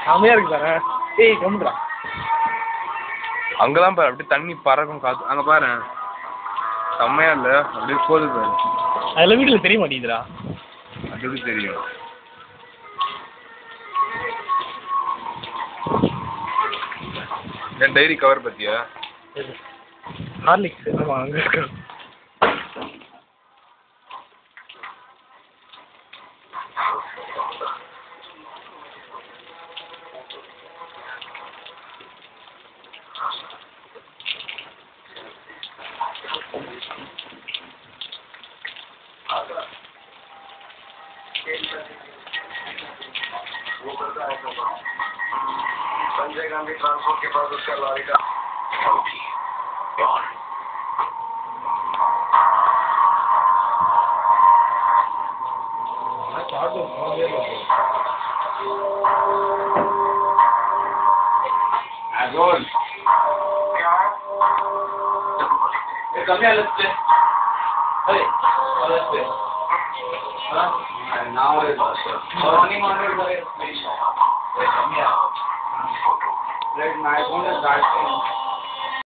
செமையா இருக்கு பாரு. ஏய் கம்முடா. அங்கதான் பாரு அப்படியே தண்ணி பறக்கும் காத்து. அங்க பாரு செம்மையா இல்ல அப்படியே போகுது பாரு. அதெல்லாம் வீட்டுல தெரிய மாட்டேங்குதுடா. அது எப்படி தெரியும்? என் டைரி கவர் பத்தியா? ஹார்லிக்ஸ் ஆமா அங்க இருக்கு. संजय गांधी ट्रांसपोर्ट के पास उसका लॉरी का now